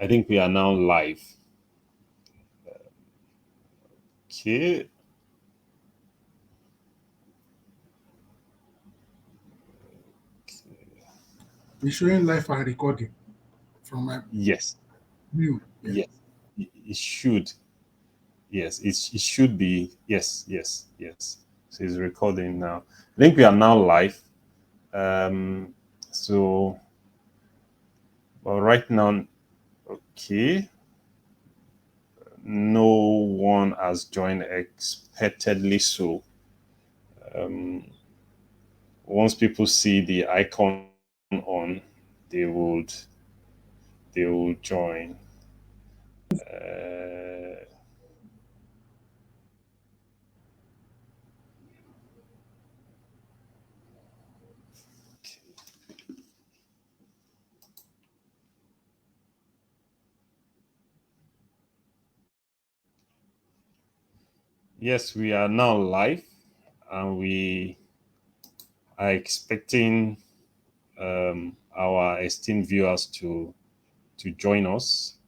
I think we are now live. Okay. It's showing live and recording from my Yes. view. Yeah. Yes. It should. Yes. It should be. Yes. Yes. Yes. So it's recording now. I think we are now live. Um. So, well, right now, okay. No one has joined expectedly so. Um, Once people see the icon on, they would they will join. Yes, we are now live, and we are expecting our esteemed viewers to join us.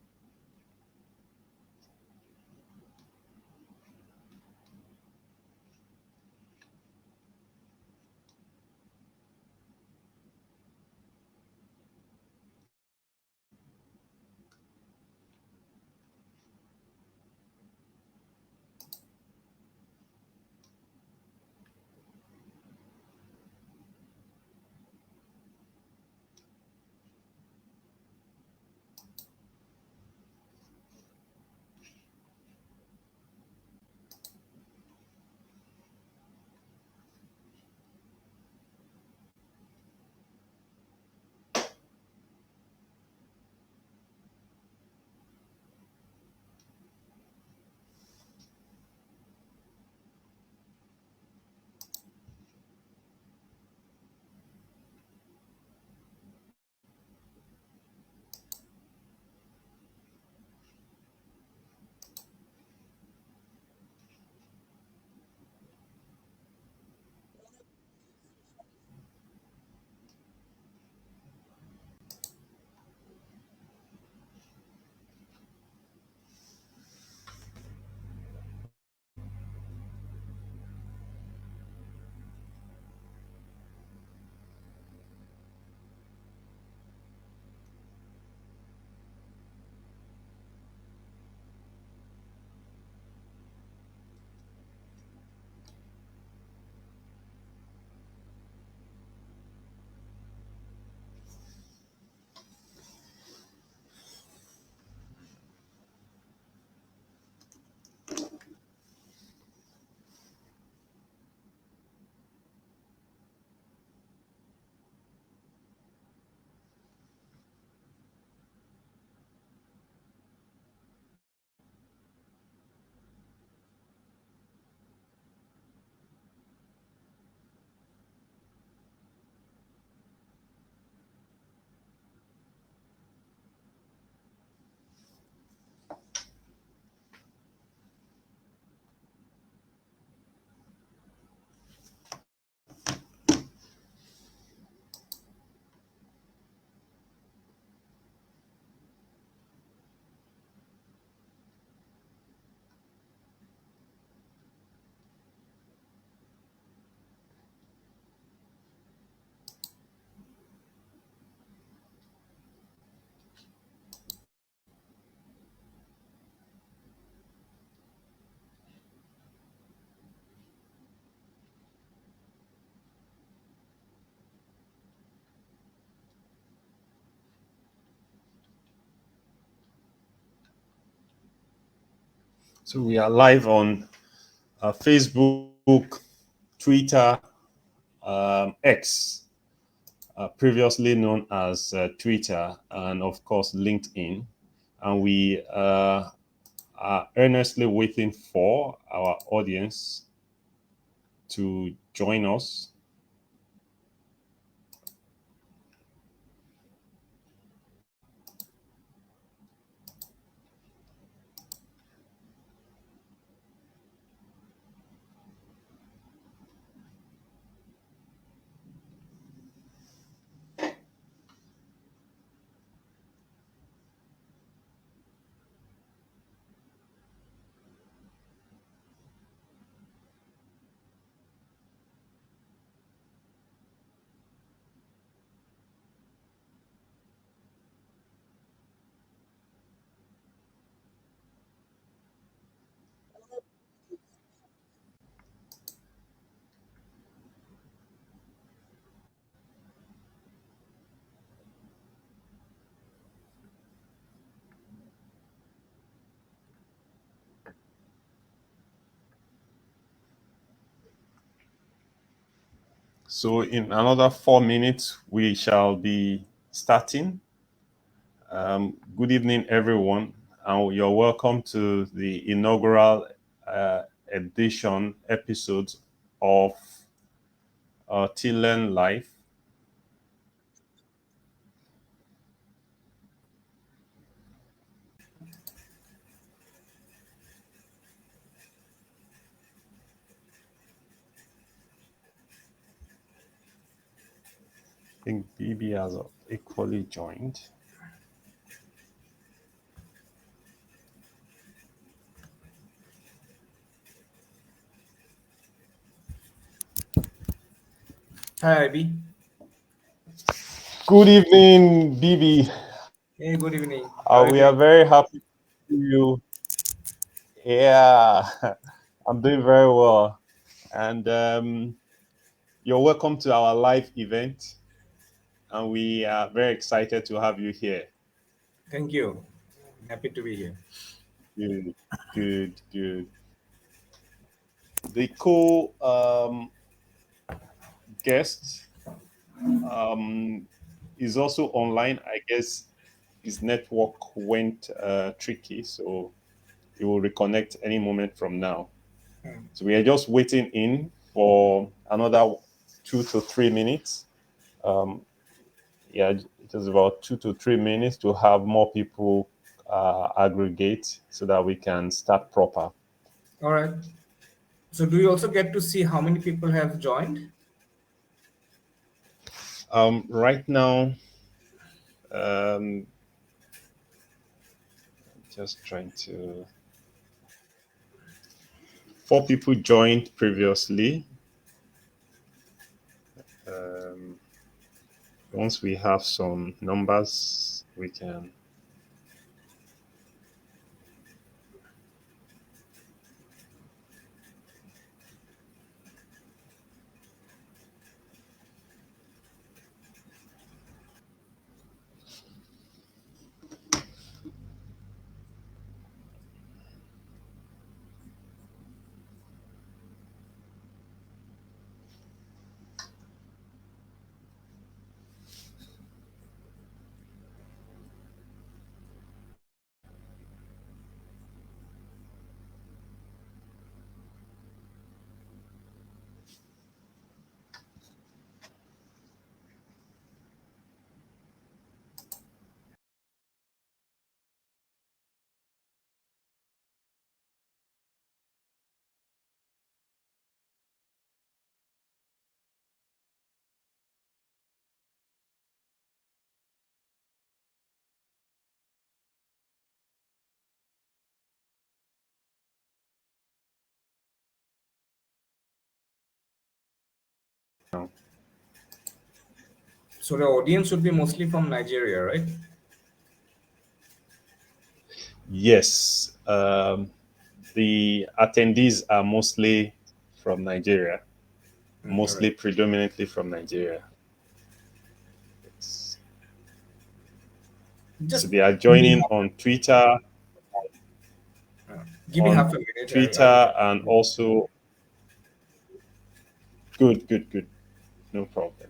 So we are live on Facebook, Twitter, X, previously known as Twitter, and of course LinkedIn. And we are earnestly waiting for our audience to join us. So, in another 4 minutes, we shall be starting. Good evening, everyone, and you're welcome to the inaugural edition episode of Till Learn Life. I think BB has equally joined. Hi, Ivy. Good evening, BB. Hey, good evening. How are you We are doing? very happy to see you. Yeah, I'm doing very well. And you're welcome to our live event. And we are very excited to have you here. Thank you. Happy to be here. Good, good, good. The co guest is also online. I guess his network went tricky, so he will reconnect any moment from now. Hmm. So we are just waiting in for another 2 to 3 minutes. Um, yeah, just about 2 to 3 minutes to have more people aggregate so that we can start proper. All right. So, do you also get to see how many people have joined? Right now, um, just trying to. 4 people joined previously. Um, Once we have some numbers, we can. So, the audience would be mostly from Nigeria, right? Yes, the attendees are mostly from Nigeria, All right. mostly predominantly from Nigeria. So Just they are give me joining give me on half a minute. I'll Twitter, and also good, good, good, no problem.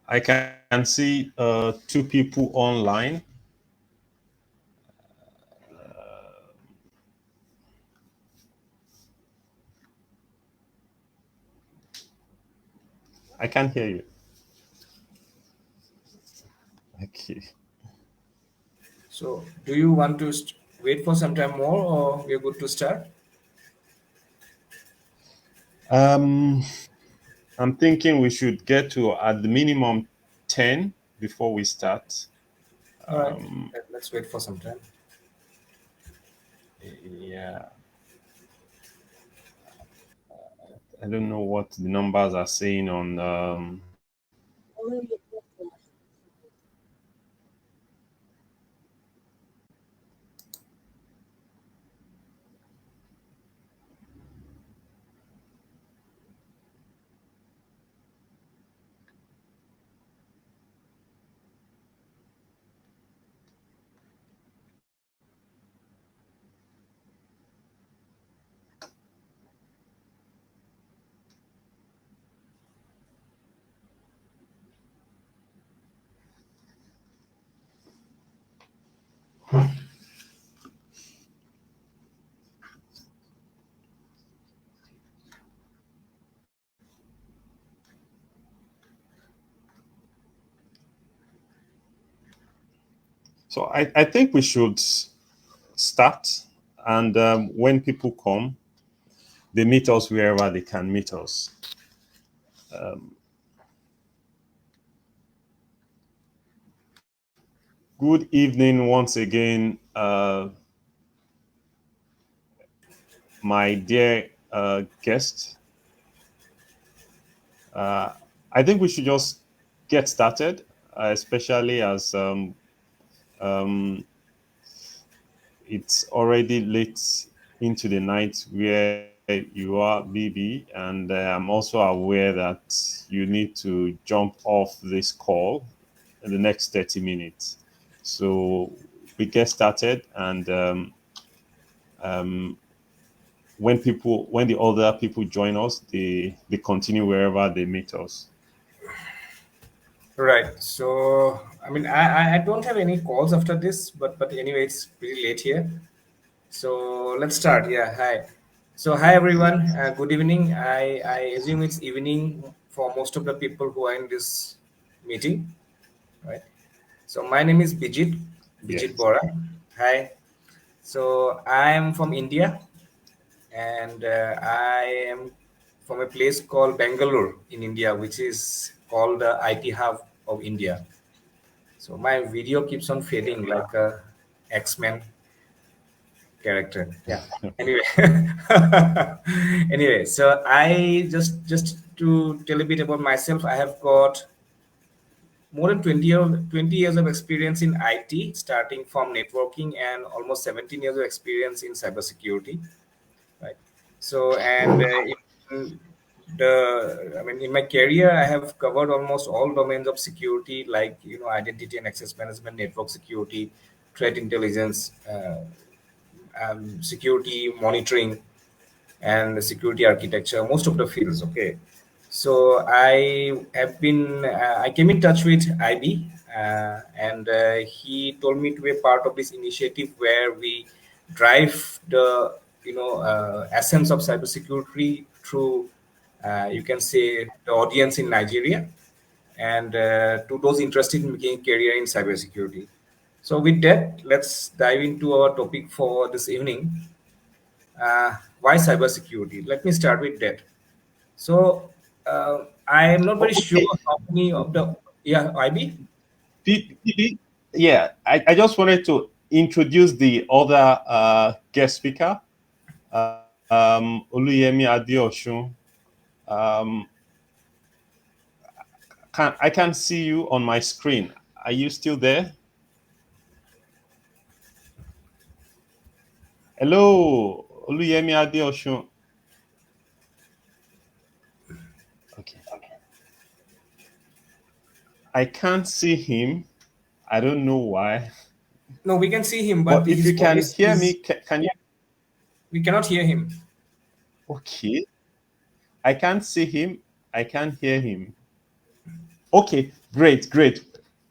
I can see two people online. I can't hear you. Okay. So, do you want to wait for some time more, or we're good to start? Um, I'm thinking we should get to at the minimum 10 before we start. All right, let's wait for some time. Yeah. I don't know what the numbers are saying on. So I think we should start. And when people come, they meet us wherever they can meet us. Good evening once again, my dear guest. I think we should just get started, especially as um, it's already late into the night where you are, BB, and I'm also aware that you need to jump off this call in the next 30 minutes. So we get started, and um, when the other people join us, they continue wherever they meet us. Right. So, I mean, I don't have any calls after this, but anyway, it's pretty late here. So let's start. Yeah. Hi. So hi everyone. Good evening. I assume it's evening for most of the people who are in this meeting, right? So my name is Bijit Yes. Borah. Hi. So I am from India, and I am from a place called Bangalore in India, which is called the IT hub of India. So my video keeps on fading like a X-Men character. Yeah. Anyway, anyway, so I just to tell a bit about myself, I have got more than 20 years of experience in IT, starting from networking and almost 17 years of experience in cybersecurity. Right. So, and in I mean, in my career, I have covered almost all domains of security, like identity and access management, network security, threat intelligence, security monitoring, and security architecture, most of the fields. Okay, so I came in touch with IB, and he told me to be a part of this initiative where we drive the essence of cybersecurity through you can say the audience in Nigeria, and to those interested in making a career in cybersecurity. So with that, let's dive into our topic for this evening. Why cybersecurity? Let me start with that. So I am not very sure Okay. how many of the IB. Yeah, I just wanted to introduce the other guest speaker, Oluyemi Adeosun. Um, I can see you on my screen. Are you still there? Hello, Oluyemi Adeosun. Okay. I can't see him. I don't know why. No, we can see him, but But if his you can voice hear me, is can you? we cannot hear him. Okay. I can't see him. I can't hear him. Okay. Great, great,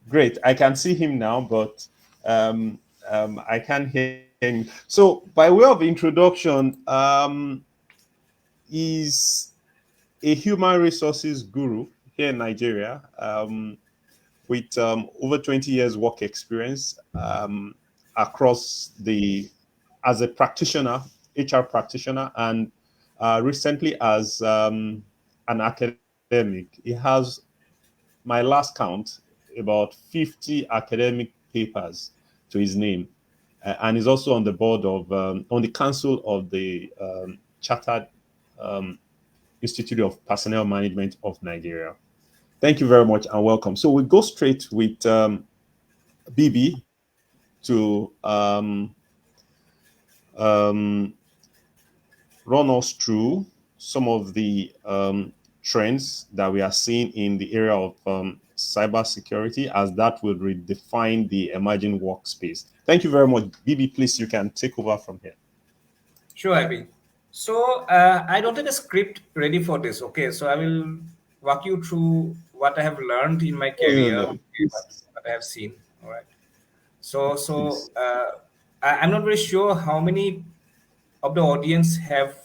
great. I can see him now, but I can't hear him. So, by way of introduction, he's a human resources guru here in Nigeria, with over 20 years work experience across the as a practitioner, HR practitioner, and recently as an academic. He has, my last count, about 50 academic papers to his name, and he's also on the board of on the council of the Chartered um, Institute of Personnel Management of Nigeria. Thank you very much and welcome. So we go straight with BB to um, run us through some of the trends that we are seeing in the area of cybersecurity, as that will redefine the emerging workspace. Thank you very much. BB, please, you can take over from here. Sure, Abby. So I don't have a script ready for this. Okay, so I will walk you through what I have learned in my No, career, no, no. okay, Please, what I have seen. All right. So please. I'm not very sure how many of the audience have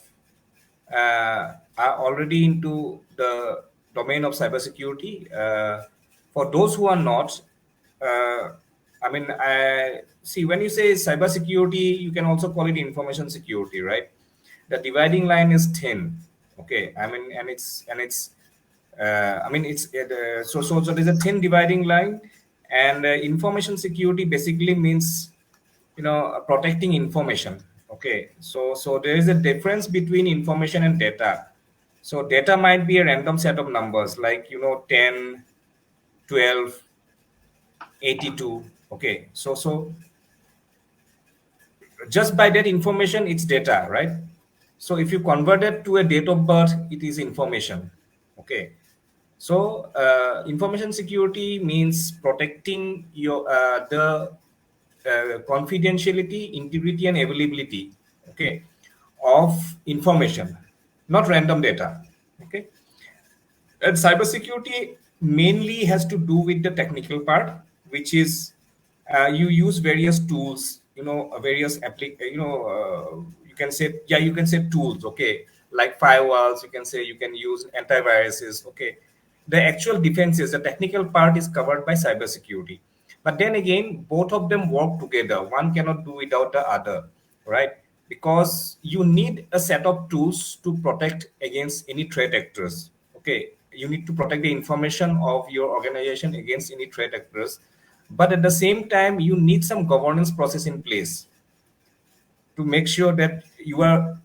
are already into the domain of cybersecurity. For those who are not, I mean, I see when you say cybersecurity, you can also call it information security, right? The dividing line is thin. Okay, I mean, I mean, so there's a thin dividing line, and information security basically means protecting information. Okay, so there is a difference between information and data. So data might be a random set of numbers like 10, 12, 82. Okay, so just by that information it's data, right? So if you convert it to a date of birth, it is information. Okay, so information security means protecting your the confidentiality, integrity, and availability, okay, of information, not random data. Okay, and cybersecurity mainly has to do with the technical part, which is you use various tools, various you can say, yeah, you can say tools, okay, like firewalls. You can say you can use antiviruses. Okay, the actual defenses, the technical part is covered by cybersecurity. But then again, both of them work together. One cannot do without the other, right? Because you need a set of tools to protect against any threat actors. Okay, you need to protect the information of your organization against any threat actors, but at the same time you need some governance process in place to make sure that you are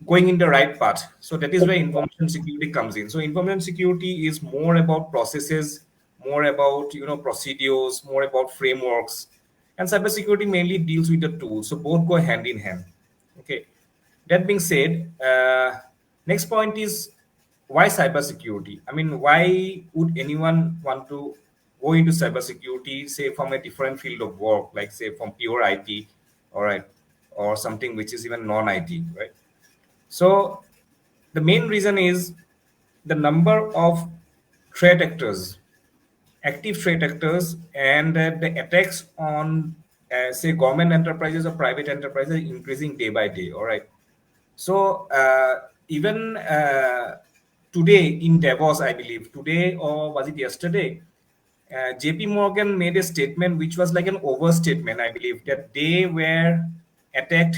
going in the right path. So that is where information security comes in. So information security is more about processes, more about procedures, more about frameworks, and cybersecurity mainly deals with the tools. So both go hand in hand. Okay. That being said, next point is why cybersecurity? I mean, why would anyone want to go into cybersecurity, say from a different field of work, like say from pure IT, all right, or something which is even non-IT, right? So the main reason is the number of threat actors, active threat actors, and the attacks on, say, government enterprises or private enterprises increasing day by day. All right. So even today in Davos, I believe today or was it yesterday, JP Morgan made a statement which was like an overstatement. I believe that they were attacked,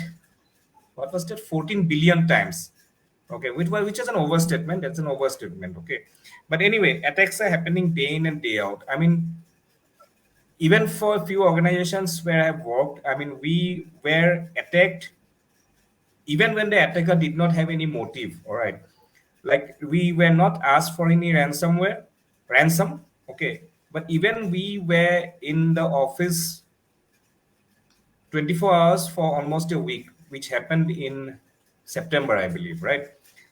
what was that, 14 billion times. Okay, which is an overstatement. That's an overstatement. Okay, but anyway, attacks are happening day in and day out. I mean, even for a few organizations where I've worked, I mean, we were attacked even when the attacker did not have any motive. All right, like we were not asked for any ransom. Okay, but even we were in the office 24 hours for almost a week, which happened in September, I believe, right?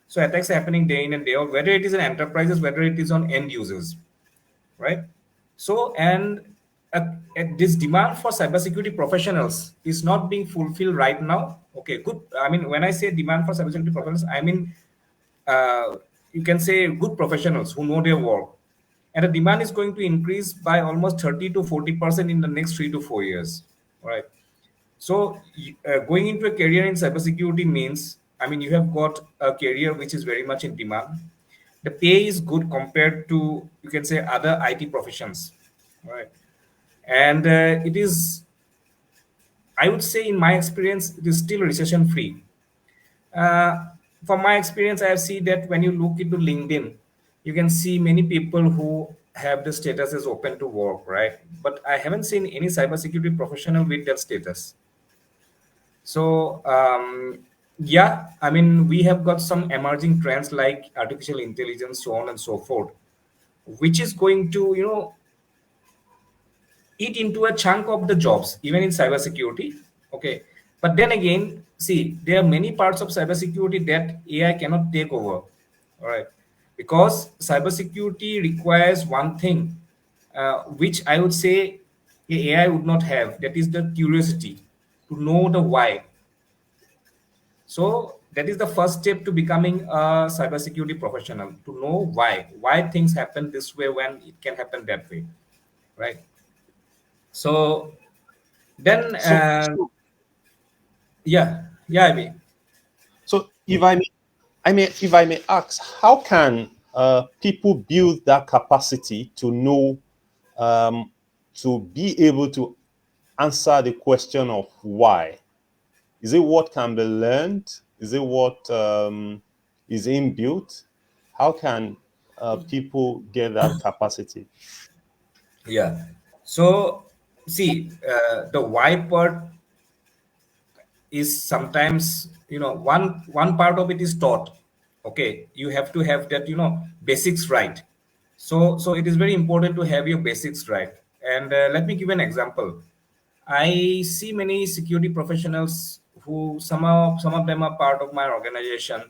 So attacks are happening day in and day out, whether it is on enterprises, whether it is on end users, right? So, and this demand for cybersecurity professionals is not being fulfilled right now. Okay, good. I mean, when I say demand for cybersecurity professionals, I mean, you can say good professionals who know their work. and the demand is going to increase by almost 30 to 40% in the next 3 to 4 years. All right. So going into a career in cybersecurity means, I mean, you have got a career which is very much in demand. The pay is good compared to, you can say, other IT professions, right? And it is, I would say, in my experience, it is still recession free. Uh, from my experience, I have seen that when you look into LinkedIn, you can see many people who have the status as open to work, right? But I haven't seen any cybersecurity professional with that status. So yeah, I mean, we have got some emerging trends like artificial intelligence, so on and so forth, which is going to, eat into a chunk of the jobs, even in cybersecurity. Okay, but then again, see, there are many parts of cybersecurity that AI cannot take over. All right, because cybersecurity requires one thing, which I would say AI would not have. That is the curiosity to know the why. So that is the first step to becoming a cybersecurity professional, to know why things happen this way when it can happen that way, right? So then, So, yeah, I mean, so if I may ask, how can people build that capacity to know, to be able to answer the question of why? Is it what can be learned? Is it what is inbuilt? How can people get that capacity? yeah. So see, the why part is sometimes, one part of it is taught. Okay, you have to have that, basics right. So it is very important to have your basics right. And let me give an example. I see many security professionals who, some of them are part of my organization.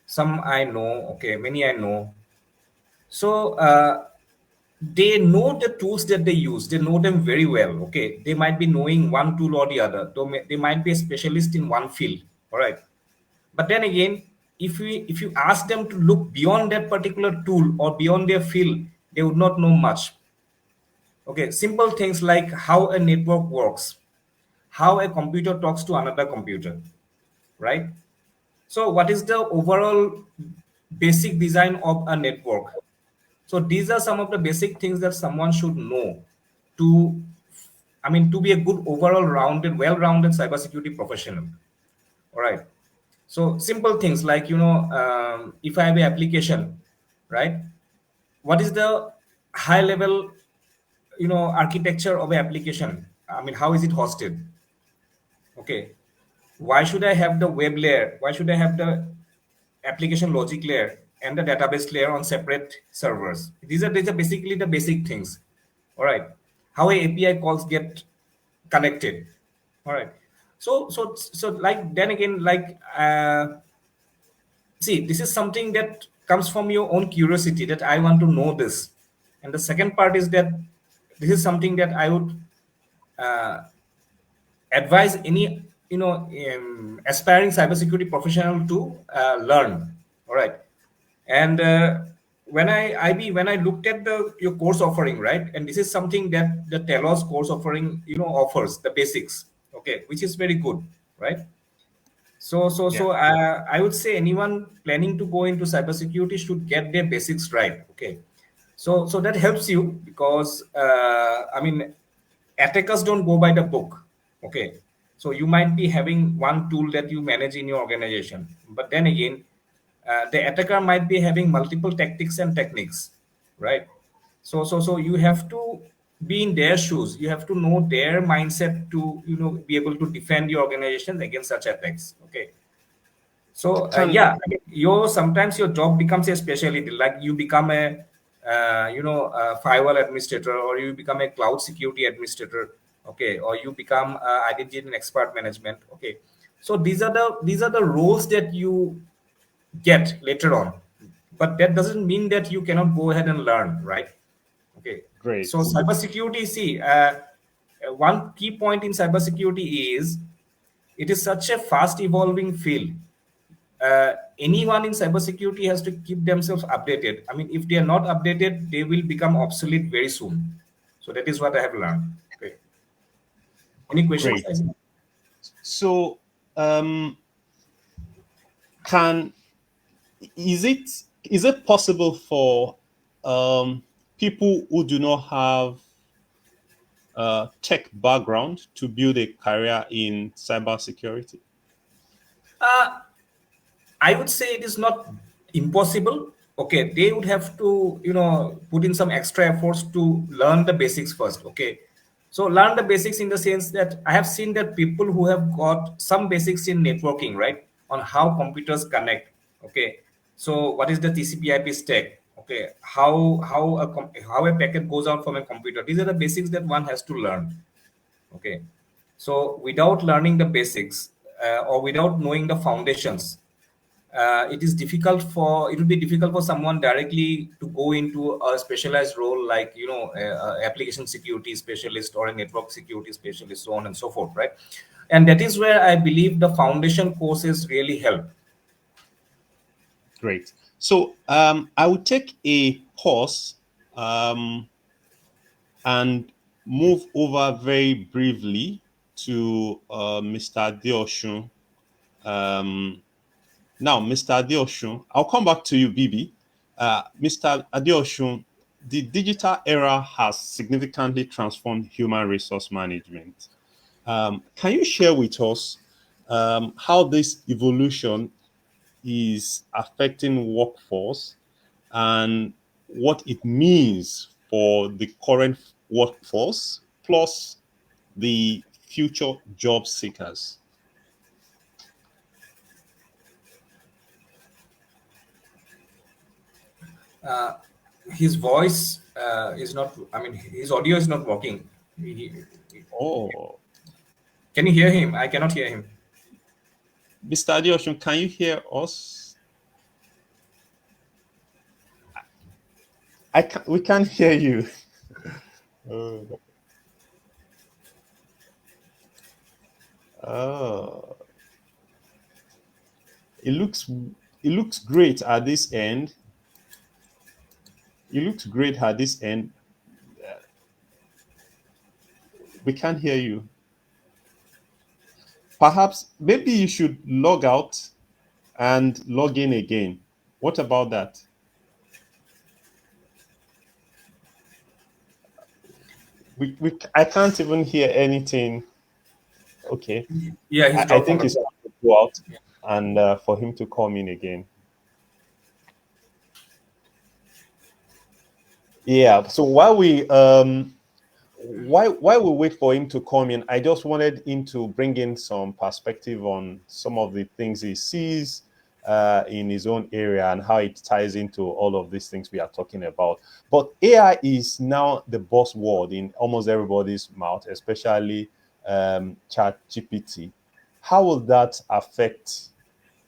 Some I know, okay, many I know. So they know the tools that they use. They know them very well. Okay, they might be knowing one tool or the other. They might be a specialist in one field. All right, but then again, if you ask them to look beyond that particular tool or beyond their field, they would not know much. Okay, simple things like how a network works, how a computer talks to another computer, right? So what is the overall basic design of a network? So these are some of the basic things that someone should know to, I mean, to be a good overall rounded, well-rounded cybersecurity professional. All right. So simple things like, if I have an application, right? What is the high level, architecture of an application? I mean, how is it hosted? Okay. Why should I have the web layer? Why should I have the application logic layer and the database layer on separate servers? These are basically the basic things. All right. How a API calls get connected. All right. So like, then again, like, see, this is something that comes from your own curiosity, that I want to know this. And the second part is that this is something that I would uh, advise any, aspiring cybersecurity professional to learn. All right. And when I looked at the your course offering, right, and this is something that the Telos course offering, offers the basics, okay, which is very good, right? Yeah. I would say anyone planning to go into cybersecurity should get their basics right. Okay, so that helps you because I mean, attackers don't go by the book. Okay, so you might be having one tool that you manage in your organization, but then again, the attacker might be having multiple tactics and techniques, right? So you have to be in their shoes. You have to know their mindset to, be able to defend your organization against such attacks. Okay. So Can yeah, I mean, sometimes your job becomes a specialty. Like you become a a firewall administrator, or you become a cloud security administrator. Okay, or you become identity and expert management. Okay, so these are the roles that you get later on, but that doesn't mean that you cannot go ahead and learn, right? Okay, so great. cybersecurity, see, one key point in cybersecurity is it is such a fast evolving field. anyone in cybersecurity has to keep themselves updated. I mean, if they are not updated, they will become obsolete very soon. So that is what I have learned. Okay. Any questions? Great. So, can is it possible for people who do not have tech background to build a career in cybersecurity? Uh, I would say it is not impossible. Okay, they would have to, put in some extra efforts to learn the basics first. Okay, so learn the basics in the sense that I have seen that people who have got some basics in networking, right, on how computers connect. Okay, so what is the TCP/IP stack? Okay, how a packet goes out from a computer. These are the basics that one has to learn. Okay, so without learning the basics, or without knowing the foundations, it will be difficult for someone directly to go into a specialized role like, application security specialist or a network security specialist, so on and so forth, right? And that is where I believe the foundation courses really help. Great. So I will take a pause and move over very briefly to Mr. Adeosun. Now, Mr. Adeosun, I'll come back to you, Bibi. Mr. Adeosun, the digital era has significantly transformed human resource management. Can you share with us how this evolution is affecting workforce and what it means for the current workforce plus the future job seekers? His voice is not, I mean, his audio is not working. Oh, Can you hear him? I cannot hear him. Mr. Adeosun, can you hear us? We can't hear you. Oh. Oh. It looks great at this end. It looks great at this end. We can't hear you. Perhaps maybe you should log out and log in again. What about that? I can't even hear anything. Okay. Yeah, he's I dropped from think the it's call. time to go out Yeah. and for him to come in again. Yeah. So while we wait for him to come in, I just wanted him to bring in some perspective on some of the things he sees in his own area and how it ties into all of these things we are talking about. But AI is now the buzzword in almost everybody's mouth, especially Chat GPT. How will that affect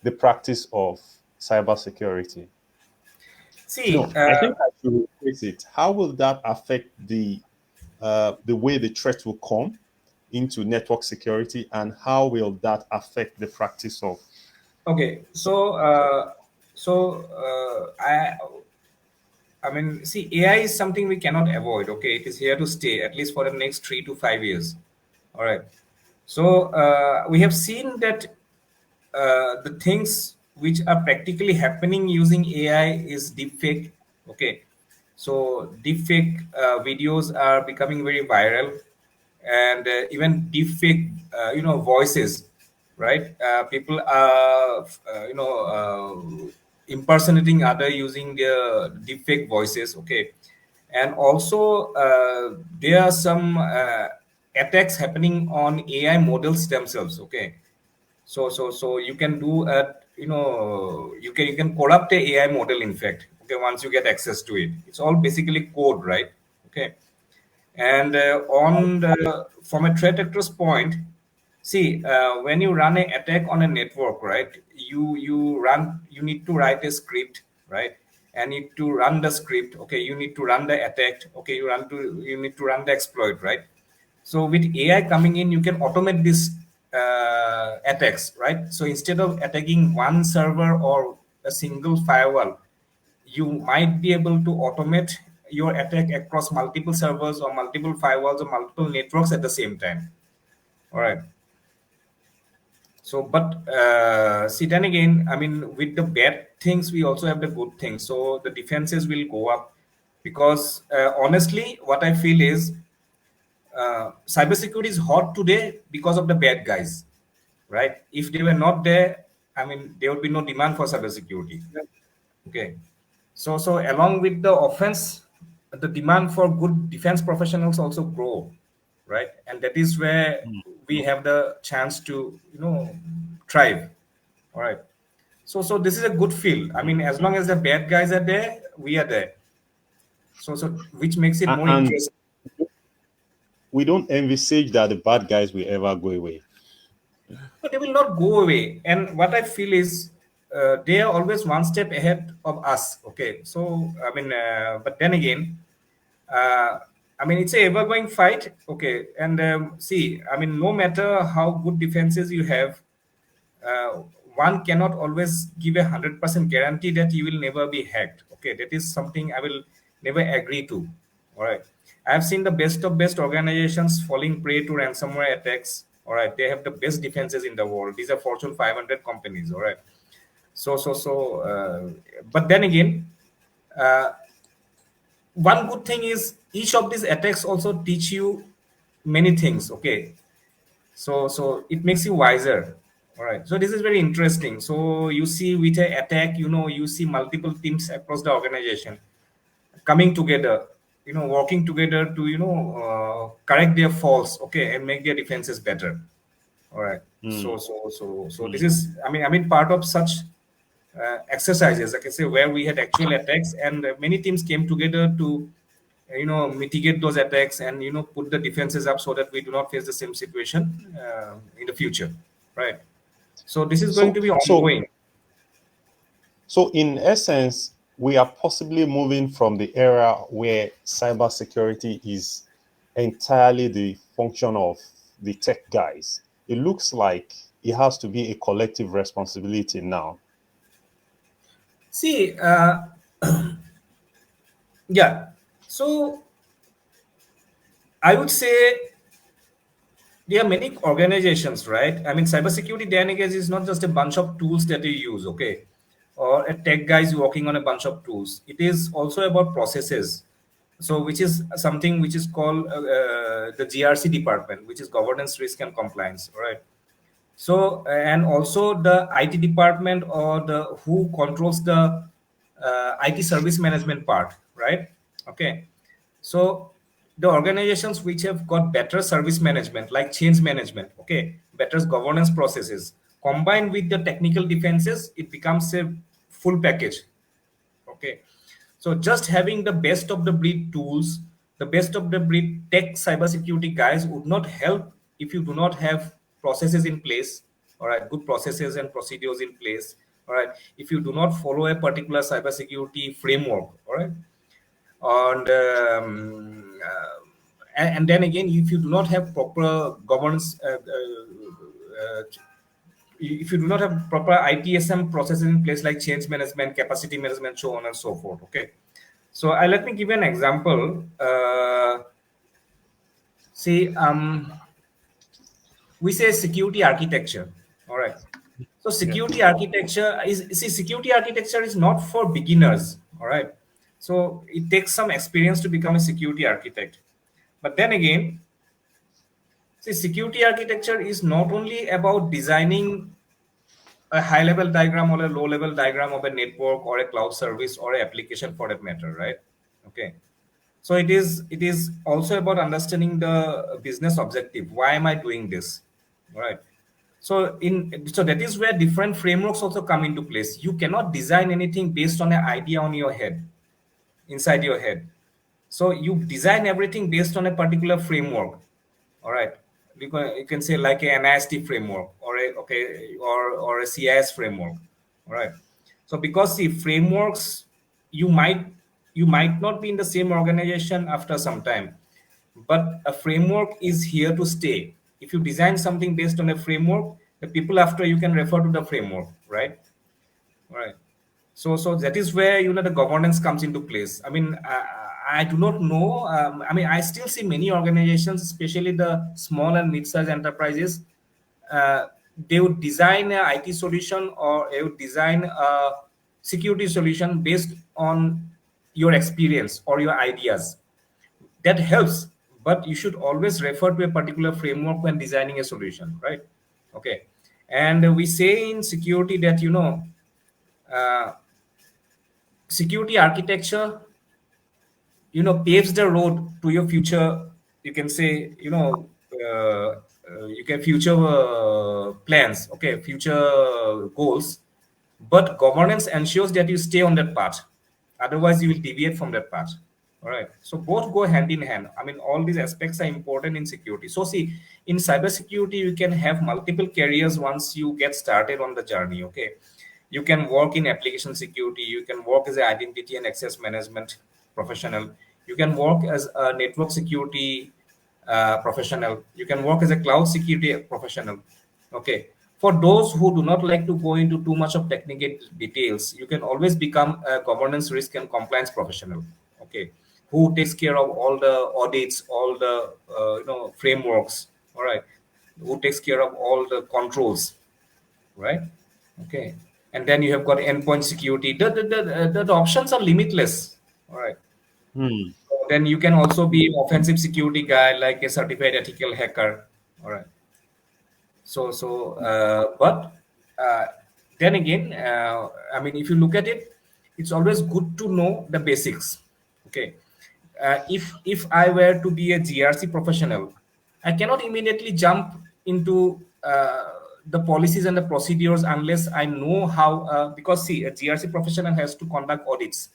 the practice of cybersecurity? See, No, I think I should rephrase it. How will that affect the way the threat will come into network security, and how will that affect the practice of okay, so I mean, see, AI is something we cannot avoid. Okay, it is here to stay at least for the next 3 to 5 years. All right. So we have seen that the things which are practically happening using AI is deepfake. Okay, so deepfake videos are becoming very viral, and even deepfake, voices, right? People are, impersonating other using their deepfake voices. Okay, and also there are some attacks happening on AI models themselves. Okay, so you can do a, you can corrupt a AI model, in fact. Okay, once you get access to it, it's all basically code, right? Okay, and on the from a threat actor's point, see, when you run an attack on a network, right, you need to write a script, right, and need to run the script. Okay, you need to run the attack. Okay, you need to run the exploit, right? So with AI coming in, you can automate this attacks, right? So instead of attacking one server or a single firewall, you might be able to automate your attack across multiple servers or multiple firewalls or multiple networks at the same time. All right. So, but see, then again, I mean, with the bad things, we also have the good things. So the defenses will go up because honestly, what I feel is cybersecurity is hot today because of the bad guys, right? If they were not there, I mean, there would be no demand for cybersecurity. Okay. So along with the offense, the demand for good defense professionals also grow, right? And that is where we have the chance to, thrive. All right. So this is a good field. I mean, as long as the bad guys are there, we are there. So which makes it more And interesting. we don't envisage that the bad guys will ever go away. But they will not go away. And what I feel is they are always one step ahead of us. Okay. So, I mean, but then again, uh, I mean, it's a ever-going fight. Okay. And see, I mean, no matter how good defenses you have, uh, one cannot always give 100% guarantee that you will never be hacked. Okay. That is something I will never agree to. All right. I've seen the best of best organizations falling prey to ransomware attacks. All right. They have the best defenses in the world. These are Fortune 500 companies. All right. But then again, uh, one good thing is each of these attacks also teach you many things. Okay. So it makes you wiser. All right. So this is very interesting. So you see with an attack, you see multiple teams across the organization coming together, working together to correct their faults, okay, and make their defenses better. All right. So this is, I mean part of such exercises, like I say, where we had actual attacks and many teams came together to mitigate those attacks and put the defenses up so that we do not face the same situation in the future, right? So this is going So, to be so, ongoing. so in essence, we are possibly moving from the era where cybersecurity is entirely the function of the tech guys. It looks like it has to be a collective responsibility now. See, yeah. So I would say there are many organizations, right? I mean, cybersecurity then again is not just a bunch of tools that you use, okay, or a tech guys working on a bunch of tools. It is also about processes. So, which is something which is called the GRC department, which is governance, risk, and compliance, right? So, and also the IT department or the who controls the IT service management part, right? Okay. So the organizations which have got better service management, like change management, okay, better governance processes, combined with the technical defenses, it becomes a full package. Okay. So just having the best of the breed tools, the best of the breed tech cybersecurity guys would not help if you do not have processes in place. All right, good processes and procedures in place. All right, if you do not follow a particular cybersecurity framework. All right, and then again, if you do not have proper governance, if you do not have proper ITSM processes in place like change management, capacity management, so on and so forth. Okay, so let me give you an example. See, we say security architecture. All right. So Yeah. security architecture security architecture is not for beginners. All right. So it takes some experience to become a security architect. But then again, see, security architecture is not only about designing a high level diagram or a low level diagram of a network or a cloud service or an application for that matter, right? Okay. So it is also about understanding the business objective. Why am I doing this? Right. So that is where different frameworks also come into place. You cannot design anything based on an idea on your head, inside your head. So you design everything based on a particular framework. All right. You can say like an NIST framework or a CIS framework. All right. So because the frameworks, you might you might not be in the same organization after some time, but a framework is here to stay. If you design something based on a framework, the people after you can refer to the framework, right? Right. So that is where the governance comes into place. I mean, I do not know. I mean, I still see many organizations, especially the small and mid-sized enterprises. Uh, they would design a IT solution or they would design a security solution based on your experience or your ideas. That helps, but you should always refer to a particular framework when designing a solution, right? Okay. And we say in security that uh, security architecture paves the road to your future. You can say you can future plans, okay, future goals, but governance ensures that you stay on that path. Otherwise you will deviate from that path. All right, so both go hand in hand. I mean, all these aspects are important in security. So see, in cybersecurity you can have multiple careers once you get started on the journey. Okay, you can work in application security, you can work as an identity and access management professional, you can work as a network security professional, you can work as a cloud security professional. Okay, for those who do not like to go into too much of technical details, you can always become a governance, risk and compliance professional. Okay, who takes care of all the audits, all the frameworks. All right, who takes care of all the controls, right? Okay, and then you have got endpoint security. The options are limitless. All right. Hmm. Then you can also be offensive security guy, like a certified ethical hacker. All right. But uh, then again, I mean, if you look at it, it's always good to know the basics. Okay. If I were to be a GRC professional, I cannot immediately jump into the policies and the procedures unless I know how. Because see, a GRC professional has to conduct audits.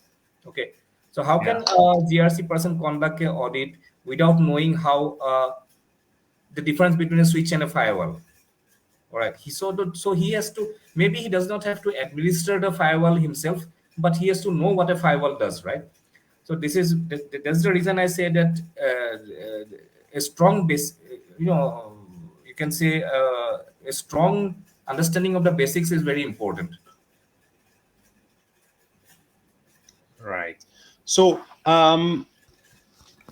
Okay, so how Yeah. can a GRC person conduct an audit without knowing how the difference between a switch and a firewall? All right, so he has to, maybe he does not have to administer the firewall himself, but he has to know what a firewall does, right? So that's the reason I say that a strong base, you can say a strong understanding of the basics is very important. Right. So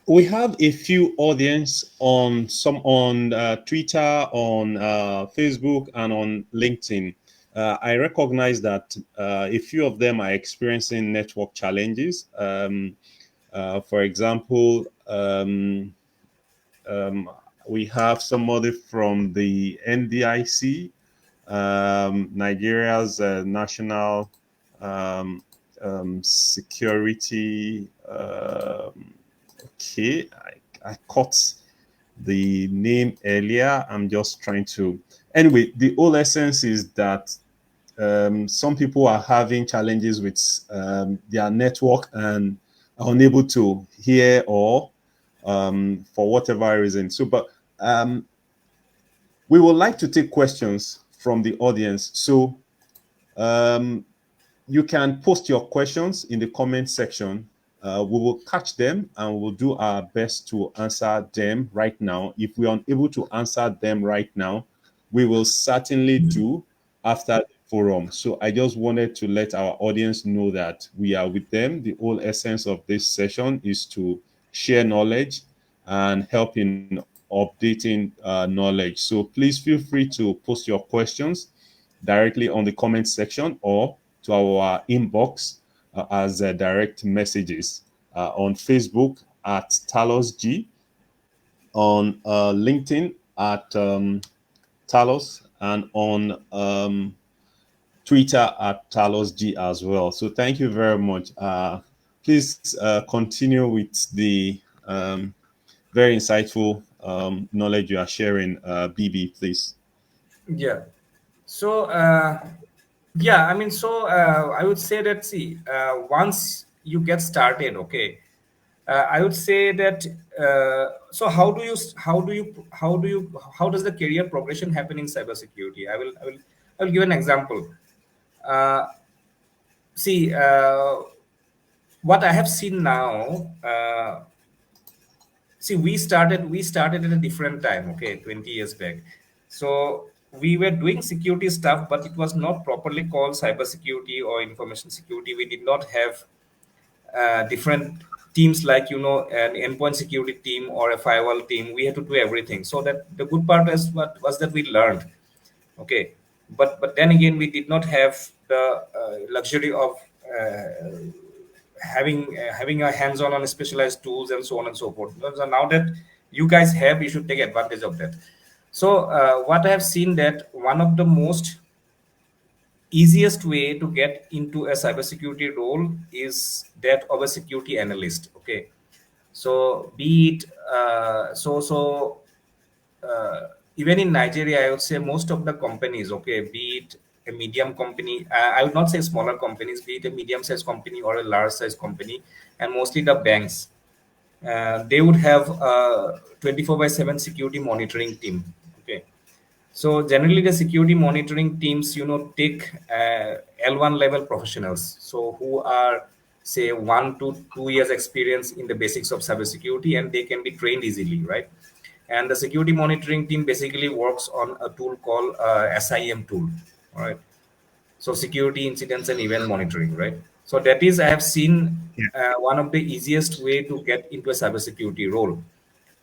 we have a few audience on Twitter, on Facebook, and on LinkedIn. I recognize that a few of them are experiencing network challenges. For example, we have somebody from the NDIC, Nigeria's national security. Okay, I caught the name earlier. I'm just trying to. Anyway, the whole essence is that some people are having challenges with their network and are unable to hear or for whatever reason. So, but we would like to take questions from the audience. So um, you can post your questions in the comment section. We will catch them and we'll do our best to answer them right now. If we are unable to answer them right now, we will certainly do after the forum. So I just wanted to let our audience know that we are with them. The whole essence of this session is to share knowledge and help in updating knowledge. So please feel free to post your questions directly on the comment section or to our inbox as direct messages on Facebook at TalosG, on LinkedIn at Talos, and on Twitter at TalosG as well. So thank you very much. Please continue with the very insightful knowledge you are sharing, BB, please. Yeah. So, yeah, I mean, so I would say that, see, once you get started, okay, I would say that. So, how does the career progression happen in cybersecurity? I will give an example. Uh, See, what I have seen now. see, we started at a different time, okay, 20 years back. So we were doing security stuff, but it was not properly called cybersecurity or information security. We did not have different teams like, an endpoint security team or a firewall team. We had to do everything. So that the good part is what was that we learned, okay. But then again, we did not have the luxury of having a hands-on on specialized tools and so on and so forth. So now that you guys have, you should take advantage of that. So what I have seen, that one of the most easiest way to get into a cybersecurity role is that of a security analyst, okay. So be it even in Nigeria, I would say most of the companies, okay, be it a medium company, I would not say smaller companies, be it a medium-sized company or a large-sized company, and mostly the banks, they would have a 24/7 security monitoring team, okay. So generally, the security monitoring teams, take L1 level professionals, so who are say 1 to 2 years experience in the basics of cybersecurity, and they can be trained easily, right? And the security monitoring team basically works on a tool called SIM tool, all right? So security incidents and event monitoring, right? So that is, I have seen Yeah. one of the easiest way to get into a cybersecurity role.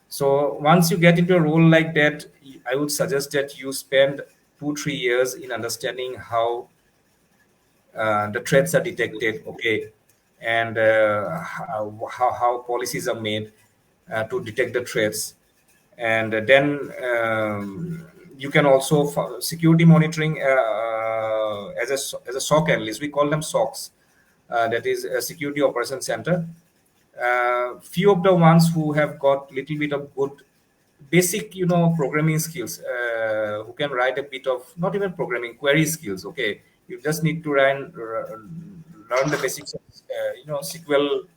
So once you get into a role like that, I would suggest that you spend 2 3 years in understanding how the threats are detected, okay, and how policies are made to detect the threats, and then you can also security monitoring as a SOC analyst. We call them SOCs, that is a security operations center. Few of the ones who have got little bit of good basic programming skills, who can write a bit of, not even programming, query skills, okay. You just need to learn the basics of SQL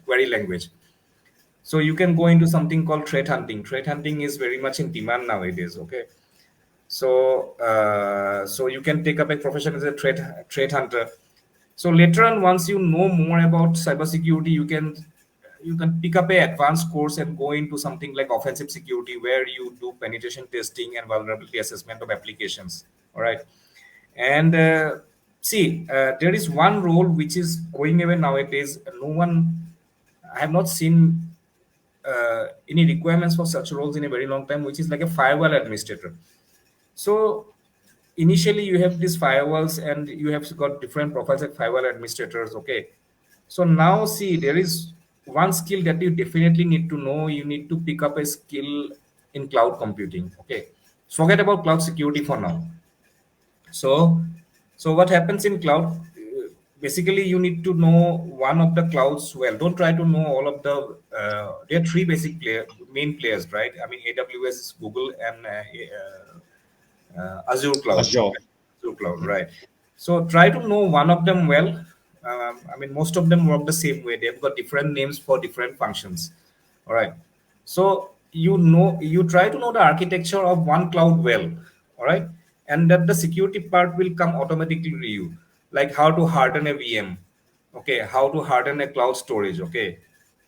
query language. So you can go into something called threat hunting. Threat hunting is very much in demand nowadays, okay. So so you can take up a profession as a threat hunter. So later on, once you know more about cybersecurity, you can pick up a advanced course and go into something like offensive security, where you do penetration testing and vulnerability assessment of applications. All right, and see, there is one role which is going away nowadays. No one, I have not seen any requirements for such roles in a very long time, which is like a firewall administrator. So initially you have these firewalls and you have got different profiles like firewall administrators, okay. So now see, there is one skill that you definitely need to know. You need to pick up a skill in cloud computing, okay. Forget about cloud security for now. So so what happens in cloud, basically you need to know one of the clouds well. Don't try to know all of the there are three basic main players, right? I mean, AWS, Google, and Azure Cloud. Azure. Azure Cloud, right? So try to know one of them well. I mean, most of them work the same way. They've got different names for different functions. All right. So you try to know the architecture of one cloud well. All right, and that the security part will come automatically to you, like how to harden a VM. Okay, how to harden a cloud storage. Okay,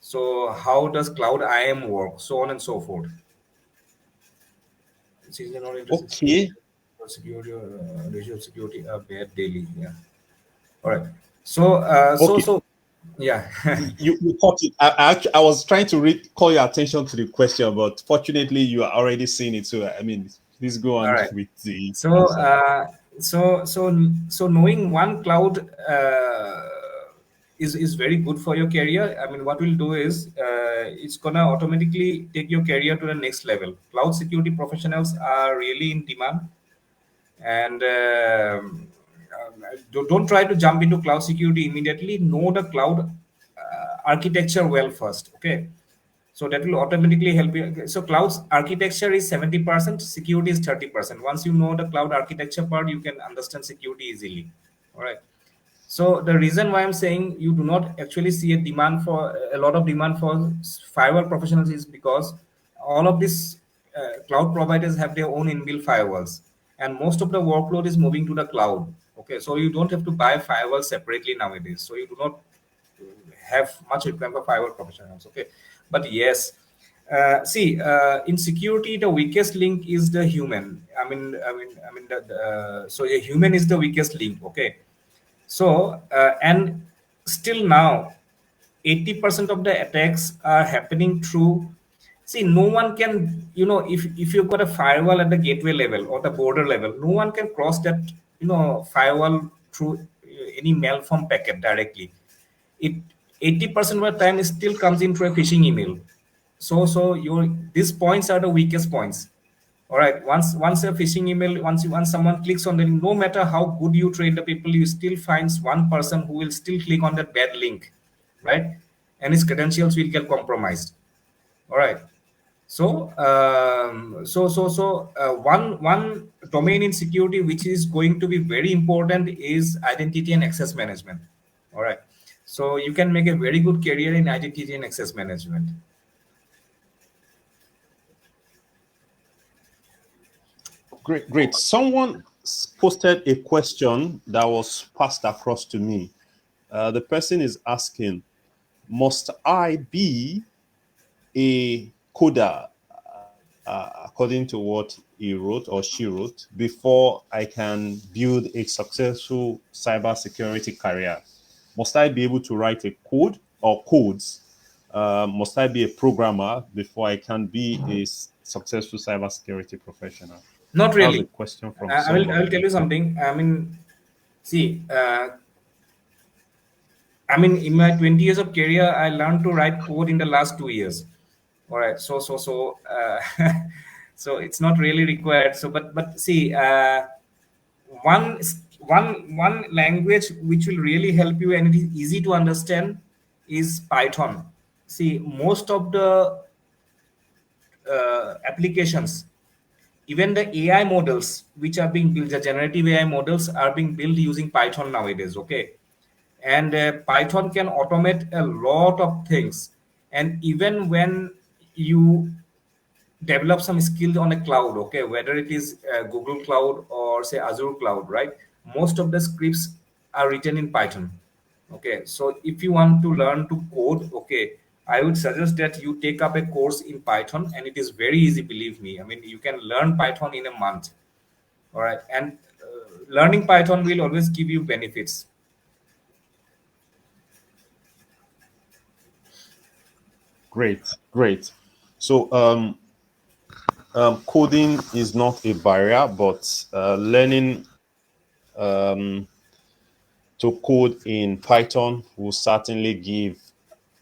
so how does cloud IAM work, so on and so forth. Since you're not interested Okay. in security or ratio of security bad daily. Yeah. All right. So Okay. yeah. You caught it. I was trying to call your attention to the question, but fortunately, you are already seeing it. So, I mean, please go All on right. with the So answer. so knowing one cloud is very good for your career. I mean, what we'll do is it's gonna automatically take your career to the next level. Cloud security professionals are really in demand, and don't try to jump into cloud security immediately. Know the cloud architecture well first, okay. So that will automatically help you. Okay, so cloud architecture is 70%, security is 30%. Once you know the cloud architecture part, you can understand security easily. All right. So the reason why I'm saying you do not actually see a lot of demand for firewall professionals is because all of these cloud providers have their own inbuilt firewalls, and most of the workload is moving to the cloud. Okay, so you don't have to buy firewalls separately nowadays. So you do not have much requirement for firewall professionals. Okay, but yes, In security, the weakest link is the human. So a human is the weakest link. Okay. So, and still now, 80% of the attacks are happening through. See, no one can, if you've got a firewall at the gateway level or the border level, no one can cross that, firewall through any malformed packet directly. It 80% of the time it still comes in through a phishing email. So your these points are the weakest points. All right. Once a phishing email, once someone clicks on the link, no matter how good you train the people, you still finds one person who will still click on that bad link, right? And his credentials will get compromised. All right. One domain in security which is going to be very important is identity and access management. All right. So you can make a very good career in identity and access management. Great, great. Someone posted a question that was passed across to me. The person is asking, must I be a coder, according to what he wrote or she wrote, before I can build a successful cybersecurity career? Must I be able to write a code or codes? Must I be a programmer before I can be a successful cybersecurity professional? Not That was a really. question from I will tell somebody. you something. See, in my 20 years of career, I learned to write code in the last 2 years. All right. So it's not really required. So, but see, one language which will really help you and it is easy to understand is Python. See, most of the applications, even the AI models which are being built, the generative AI models are being built using Python nowadays. Okay, and Python can automate a lot of things. And even when you develop some skill on a cloud, okay, whether it is Google Cloud or say Azure Cloud, right? Most of the scripts are written in Python. Okay, so if you want to learn to code, okay, I would suggest that you take up a course in Python, and it is very easy, believe me. You can learn Python in a month. All right, and learning Python will always give you benefits. Great, great. So, coding is not a barrier, but learning um, to code in Python will certainly give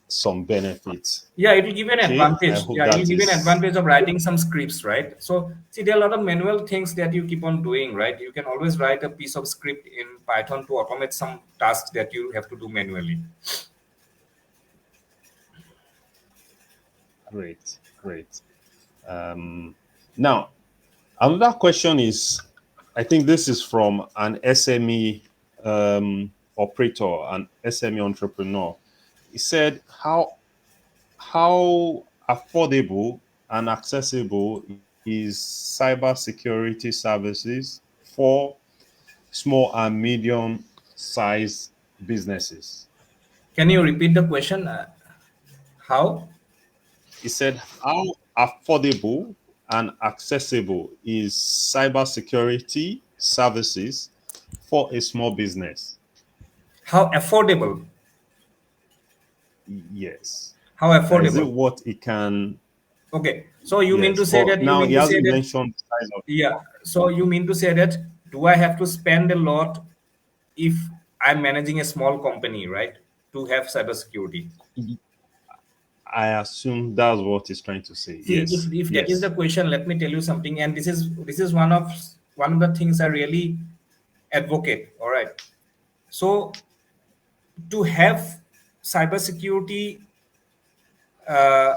some benefits. Yeah, it will give you an Okay, I advantage. hope Yeah, it will that give you an is advantage of writing some scripts, right? So see, there are a lot of manual things that you keep on doing, right? You can always write a piece of script in Python to automate some tasks that you have to do manually. great, great. Now, another question is, I think this is from an SME operator, an SME entrepreneur. He said, how affordable and accessible is cybersecurity services for small and medium sized businesses? Can you repeat the question? How? He said, how affordable and accessible is cybersecurity services for a small business? How affordable? Yes. How Is it affordable? what it can? Okay. So you mean Yes. to say But that you now mean he to say hasn't that mentioned the size of yeah. So you mean to say that do I have to spend a lot if I'm managing a small company, right? To have cybersecurity. it. I assume that's what he's trying to say. See, if Yes. if that is the Yes. question, let me tell you something. And this is one of the things I really advocate. All right. So to have cybersecurity, uh,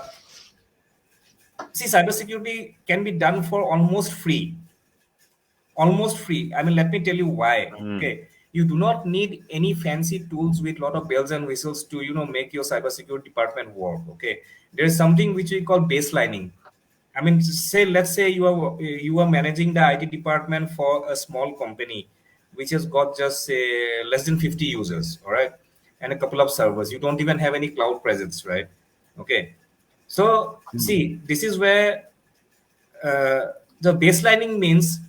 see, cybersecurity can be done for almost free. Almost free. Let me tell you why. Mm, Okay, you do not need any fancy tools with lot of bells and whistles to make your cybersecurity department work. Okay, there is something which we call baselining. Say, let's say you are managing the IT department for a small company, which has got just say less than 50 users, all right, and a couple of servers. You don't even have any cloud presence, right? Okay, So see, this is where the baselining means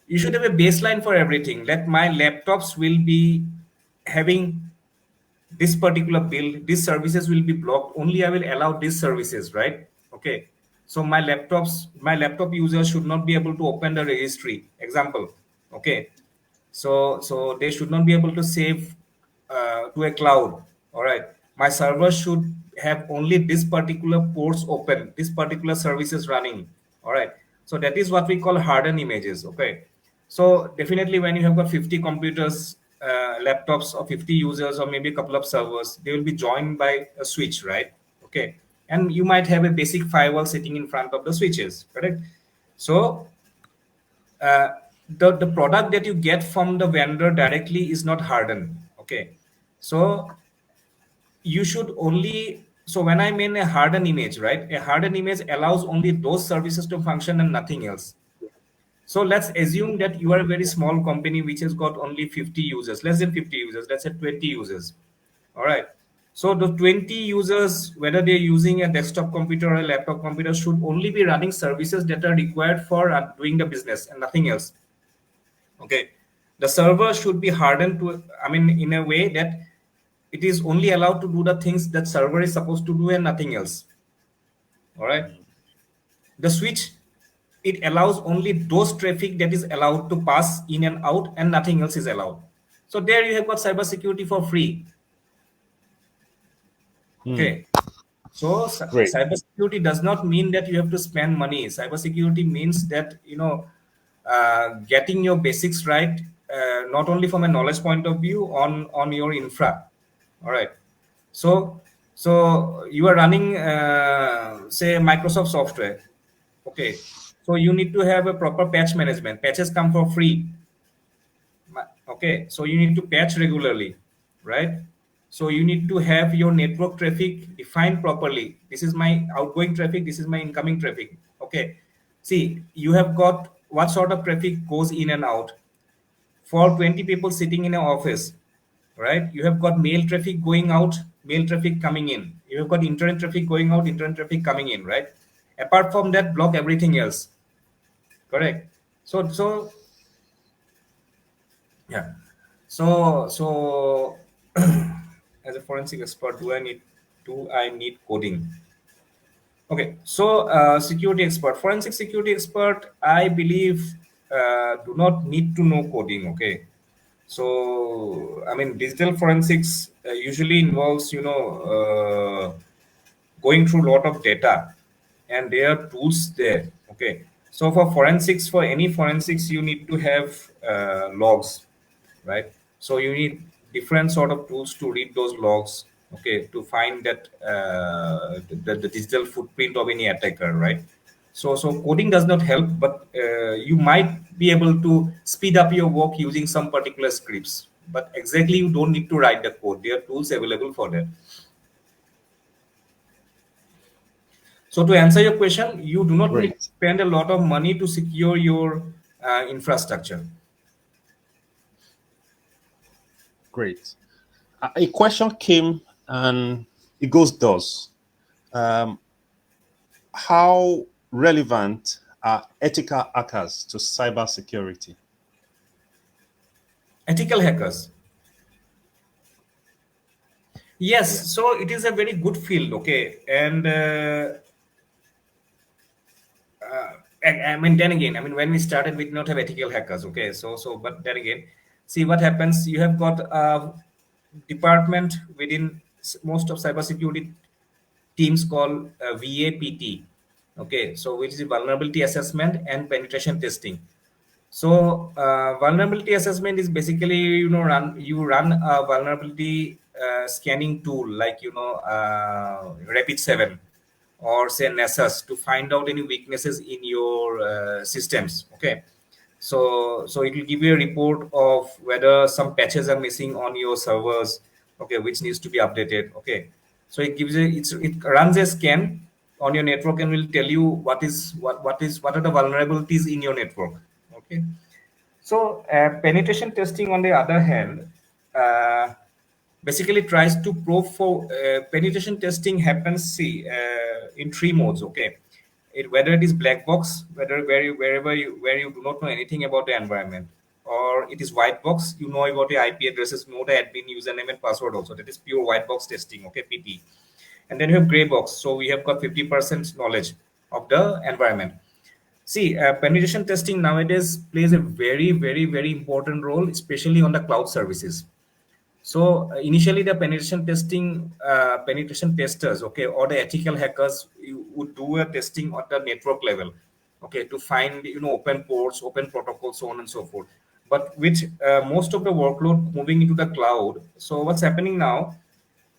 you should have a baseline for everything. Like my laptops will be having this particular build, these services will be blocked. Only I will allow these services, right? Okay. So my laptop users should not be able to open the registry. Example. Okay. So they should not be able to save to a cloud. All right. My server should have only this particular ports open, this particular services running. All right. So that is what we call hardened images. Okay. So definitely when you have got 50 computers, laptops or 50 users or maybe a couple of servers, they will be joined by a switch, right? Okay. And you might have a basic firewall sitting in front of the switches, correct? So uh, the product that you get from the vendor directly is not hardened. Okay. So you should only, so when I mean a hardened image, right? A hardened image allows only those services to function and nothing else. So let's assume that you are a very small company which has got only 50 users, less than 50 users, let's say 20 users. All right. So the 20 users, whether they're using a desktop computer or a laptop computer, should only be running services that are required for doing the business and nothing else. Okay. The server should be hardened to, I mean, in a way that it is only allowed to do the things that server is supposed to do and nothing else. All right. The switch, it allows only those traffic that is allowed to pass in and out and nothing else is allowed. So there you have got cybersecurity for free. Okay. So Great. cybersecurity does not mean that you have to spend money. Cybersecurity means that, getting your basics right, not only from a knowledge point of view on your infra. All right. So you are running, say, Microsoft software. Okay. So you need to have a proper patch management. Patches come for free. Okay. So you need to patch regularly, right? So you need to have your network traffic defined properly. This is my outgoing traffic. This is my incoming traffic. Okay. See, you have got what sort of traffic goes in and out. For 20 people sitting in an office, right? You have got mail traffic going out, mail traffic coming in. You have got internet traffic going out, internet traffic coming in, right? Apart from that, block everything else. Correct. So yeah. So as a forensic expert, do I need coding? Okay. So security expert, forensic security expert, I believe do not need to know coding. Okay. So I mean, digital forensics usually involves going through a lot of data, and there are tools there. Okay. So for any forensics, you need to have logs, right? So you need different sort of tools to read those logs, okay, to find that the digital footprint of any attacker, right? So coding does not help, but you might be able to speed up your work using some particular scripts. But exactly, you don't need to write the code. There are tools available for that. So to answer your question, you do not need to Great. spend a lot of money to secure your infrastructure. Great. A question came and it goes thus. Um, how relevant are ethical hackers to cybersecurity? Ethical hackers. Yes, Yeah. so it is a very good field, okay, and I mean, then again, I mean, when we started, we did not have ethical hackers, okay, but then again, see what happens. You have got a department within most of cybersecurity teams called VAPT, okay, so which is vulnerability assessment and penetration testing. So vulnerability assessment is basically, you run a vulnerability scanning tool like Rapid7 or say Nessus to find out any weaknesses in your systems. Okay, so it will give you a report of whether some patches are missing on your servers. Okay, which needs to be updated. Okay, so it runs a scan on your network and will tell you what are the vulnerabilities in your network. Okay, so penetration testing, on the other hand, uh, basically tries to probe for penetration testing happens. See, in three modes. Okay, whether it is black box, where you do not know anything about the environment, or it is white box, you know about the IP addresses, know the admin username and password also. That is pure white box testing. Okay, PT. And then you have gray box. So we have got 50% knowledge of the environment. See, penetration testing nowadays plays a very important role, especially on the cloud services. So initially, the penetration testers, okay, or the ethical hackers, you would do a testing at the network level, okay, to find open ports, open protocols, so on and so forth. But with most of the workload moving into the cloud, so what's happening now?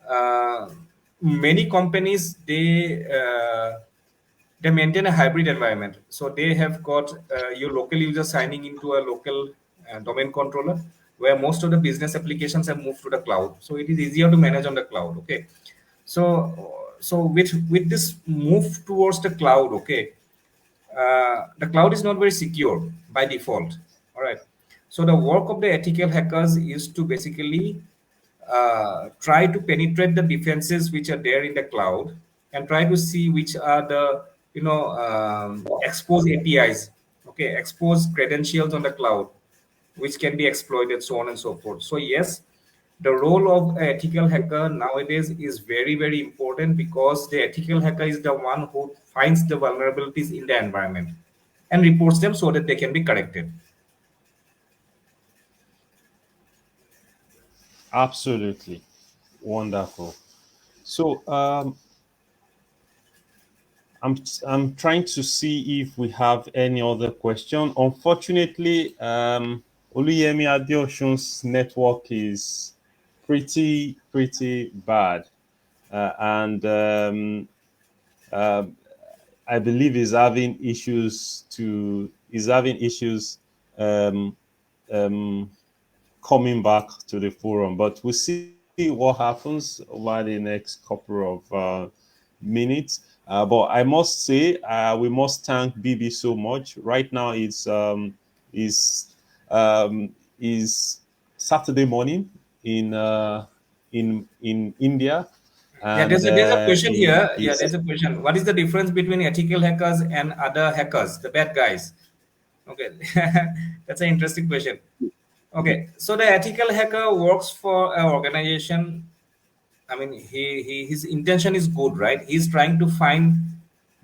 Uh, Many companies they maintain a hybrid environment. So they have got your local user signing into a local domain controller, where most of the business applications have moved to the cloud. So it is easier to manage on the cloud. Okay. So with this move towards the cloud, okay, the cloud is not very secure by default. All right. So the work of the ethical hackers is to basically try to penetrate the defenses which are there in the cloud, and try to see which are the exposed APIs, okay, exposed credentials on the cloud, which can be exploited, so on and so forth. So yes, the role of an ethical hacker nowadays is very important, because the ethical hacker is the one who finds the vulnerabilities in the environment and reports them so that they can be corrected. Absolutely wonderful. So I'm trying to see if we have any other question. Unfortunately, Oluyemi Adeosun's network is pretty bad, and uh, I believe is having issues um, um, coming back to the forum. But we'll see what happens over the next couple of minutes. But I must say, we must thank BB so much. Right now, is is Saturday morning in in India, Yeah, and there's a question he here. Yeah, is there's a question. What is the difference between ethical hackers and other hackers, the bad guys? Okay, that's an interesting question. Okay, so the ethical hacker works for an organization. I mean, his intention is good, right? He's trying to find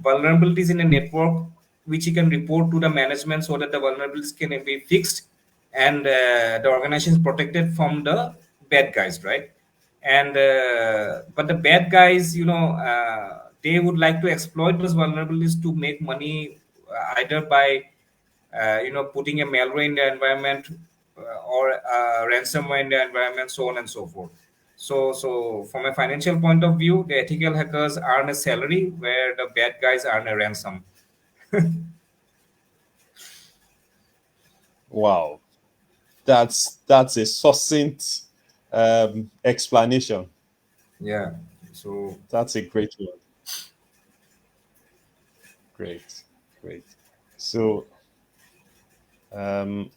vulnerabilities in a network which he can report to the management so that the vulnerabilities can be fixed, and the organization is protected from the bad guys, right? And but the bad guys, they would like to exploit those vulnerabilities to make money, either by putting a malware in the environment, or ransomware in the environment, so on and so forth. So from a financial point of view, the ethical hackers earn a salary, where the bad guys earn a ransom. wow. That's a succinct explanation. Yeah. So That's a great one. Great, great. So um,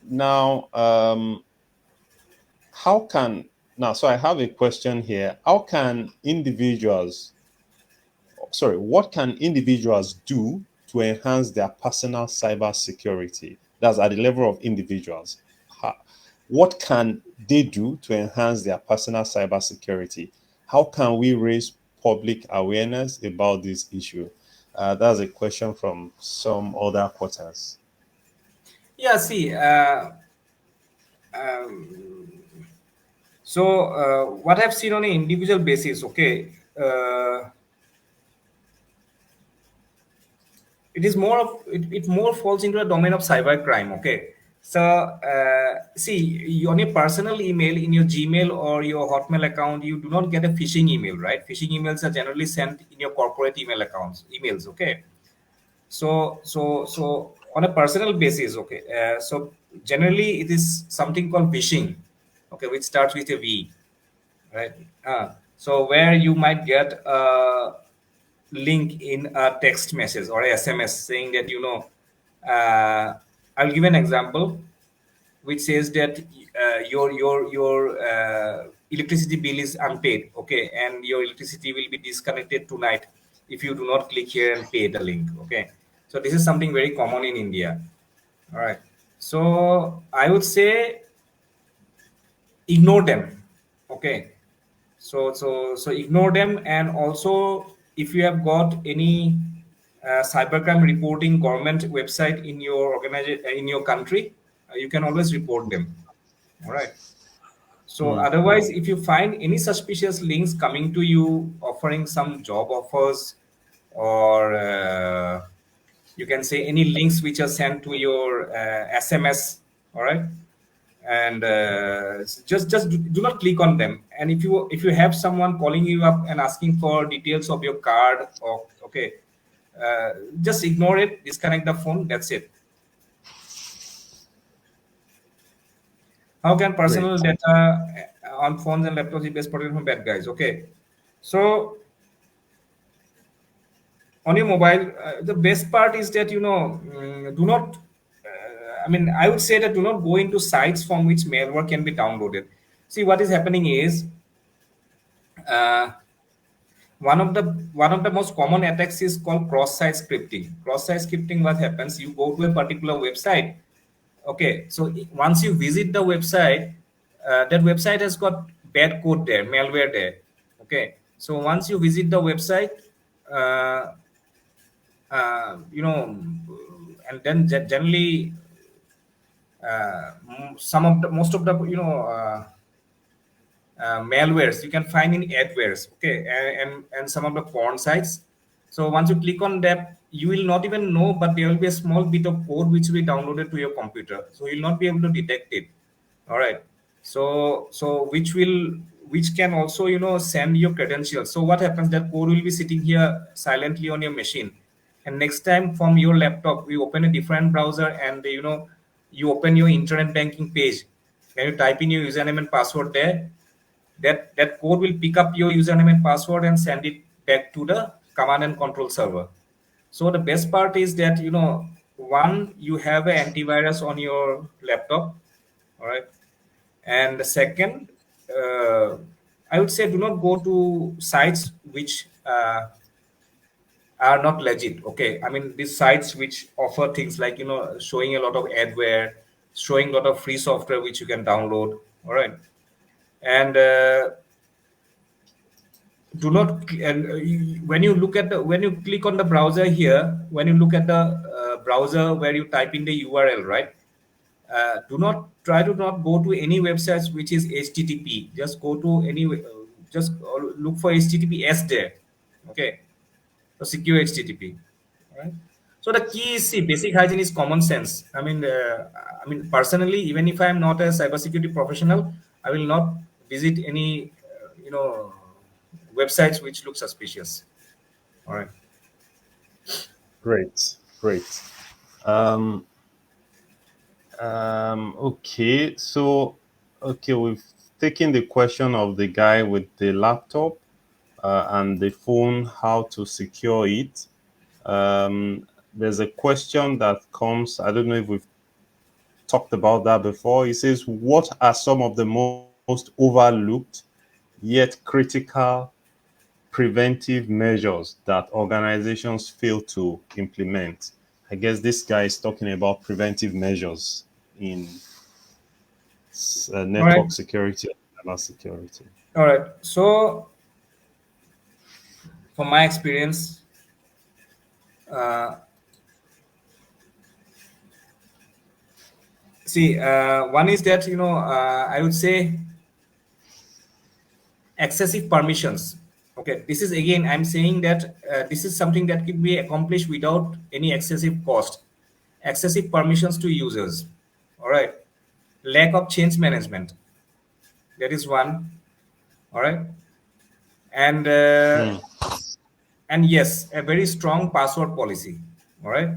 now, how can now? So I have a question here. How can individuals? Sorry, what can individuals do to enhance their personal cyber security? That's at the level of individuals. What can they do to enhance their personal cyber security? How can we raise public awareness about this issue? That's a question from some other portals. yeah, see, um, what I've seen on an individual basis, okay, it is more of it more falls into the domain of cyber crime. Okay, so see, on your personal email, in your Gmail or your Hotmail account, you do not get a phishing email, right? Phishing emails are generally sent in your corporate emails. Okay, so on a personal basis, okay, so generally it is something called phishing, okay, which starts with a V, right? So where you might get a link in a text message or a SMS saying that, I'll give an example, which says that your electricity bill is unpaid, okay, and your electricity will be disconnected tonight if you do not click here and pay the link, okay. So this is something very common in India. All right. So I would say ignore them. Okay. So ignore them, and also if you have got any cybercrime reporting government website in your organization in your country, you can always report them. All right. So otherwise, if you find any suspicious links coming to you offering some job offers, or you can say any links which are sent to your SMS, all right, and just do not click on them. And if you have someone calling you up and asking for details of your card, or okay, just ignore it, disconnect the phone. That's it. How can personal Great. data on phones and laptops be best protected from bad guys? Okay, so on your mobile, the best part is that do not. I mean, I would say that do not go into sites from which malware can be downloaded. See, what is happening is uh, one of the most common attacks is called cross-site scripting. Cross-site scripting, what happens? You go to a particular website. Okay, so once you visit the website, that website has got bad code there, malware there. Okay, so once you visit the website, uh, and then generally some of the most of the malwares you can find in adwares, okay, and some of the porn sites. So once you click on that, you will not even know, but there will be a small bit of code which will be downloaded to your computer, so you'll not be able to detect it. All right. So which can also send your credentials. So what happens, that code will be sitting here silently on your machine, and next time from your laptop we open a different browser, and you open your internet banking page, and you type in your username and password there, that code will pick up your username and password and send it back to the command and control server. So the best part is that one, you have an antivirus on your laptop. All right. And the second, I would say do not go to sites which are not legit. Okay, I mean these sites which offer things like showing a lot of adware, showing a lot of free software which you can download. All right. And do not and when you look at the when you click on the browser here, when you look at the browser where you type in the URL, right, do not try to not go to any websites which is HTTP. Just go to any just look for HTTPS there. Okay, so secure HTTP. All right. So the key is, see, basic hygiene is common sense. I mean personally, even if I am not a cybersecurity professional, I will not visit any websites which look suspicious. All right. Great. Great. Um, okay. So, okay, we've taken the question of the guy with the laptop and the phone, how to secure it. There's a question that comes. I don't know if we've talked about that before. It says, what are some of the most overlooked yet critical preventive measures that organizations fail to implement? I guess this guy is talking about preventive measures in All right. network security and cyber security. All right. So from my experience, uh, see, one is that I would say excessive permissions. Okay, this is again, I'm saying that this is something that can be accomplished without any excessive cost. Excessive permissions to users. All right. Lack of change management. That is one. All right. And Hmm. and yes, a very strong password policy. All right.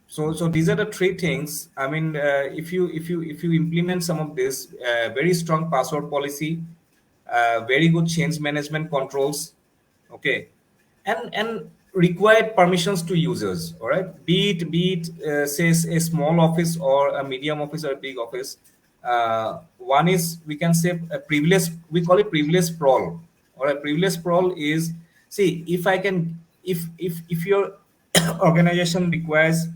So these are the three things. I mean, if you implement some of this, very strong password policy, very good change management controls, okay, and required permissions to users. All right, be it say a small office or a medium office or a big office, One is, we can say, a privilege. We call it privilege sprawl, or a privilege sprawl is, see, if I can, if your organization requires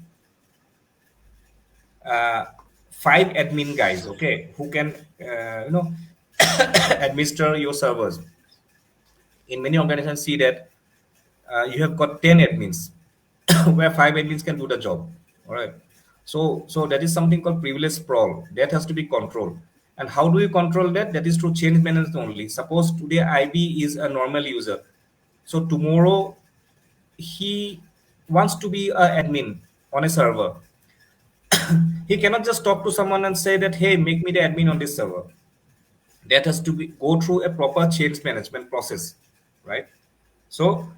uh, 5 admin guys, okay, who can administer your servers. In many organizations, see that you have got 10 admins, where 5 admins can do the job. All right. So that is something called privilege sprawl. That has to be controlled. And how do you control that? That is through change management only. Suppose today IB is a normal user. So tomorrow he wants to be an admin on a server. He cannot just talk to someone and say that, hey, make me the admin on this server. That has to be go through a proper change management process, right? So